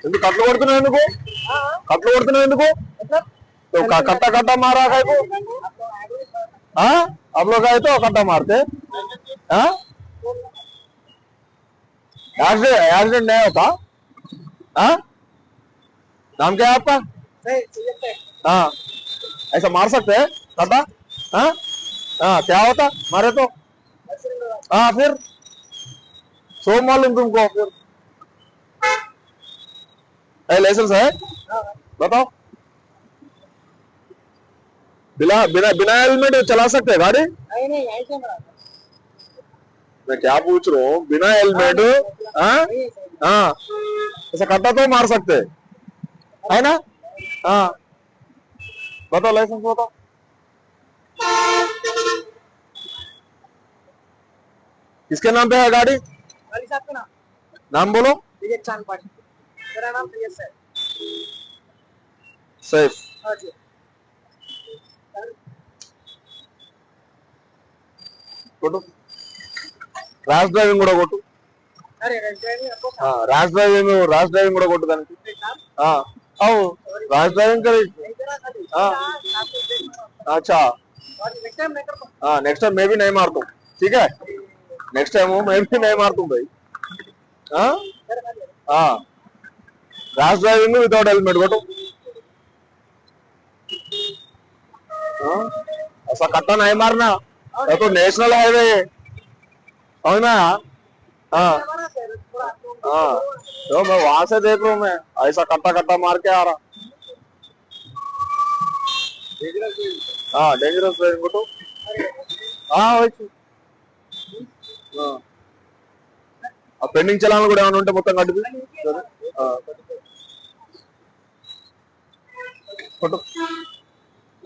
ఎందుకు కట్లు కొడుతున్నావు ఎందుకు కట్లు కొడుతున్నావు ఎందుకు कट्टा कट्टा मारा है को हाँ आप लोग आए तो कट्टा मारते हाँ एक्सीडेंट नहीं होता हाँ नाम क्या है आपका हाँ ऐसा मार सकते हैं कट्टा हाँ हाँ क्या होता मारे तो हाँ फिर सो मालूम तुमको फिर लाइसेंस है बताओ बिना बिना बिना हेलमेट चला सकते हैं गाड़ी नहीं ऐसे मैं क्या पूछ रहा हूँ बिना हेलमेट हाँ हाँ ऐसा कट्टा तो मार सकते है ना हाँ बताओ लाइसेंस बताओ किसके नाम पे है गाड़ी वाली साहब का नाम बोलो विजय चांद पाटी मेरा नाम सैयद है सैफ हाँ जी కొట్టు ర్యాష్ డ్రైవింగ్ కూడా కొట్టు अरे ड्राइविंग आपको ర్యాష్ డ్రైవింగ్ కూడా కొట్టు దానికి आओ ర్యాష్ డ్రైవింగ్ करी अच्छा नेक्स्ट टाइम नहीं करता हाँ नेक्स्ट टाइम मैं भी नहीं मारता हूँ ठीक है नेक्स्ट टाइम मैं भी नहीं मारता हूँ भाई हाँ ర్యాష్ డ్రైవింగ్ వితౌట్ हेलमेट కొట్టు ऐसा कट्टा नहीं मारना ये तो नेशनल हाईवे है ना हाँ हाँ तो मैं वहां से देख रहा हूँ मैं ऐसा कट्टा कट्टा मार के आ रहा हाँ डेंजरस ड्राइविंग को तो हाँ वैसे पेंडिंग चलान కూడా ఏమైనా ఉంటే మొత్తం కట్టుది ఫోటో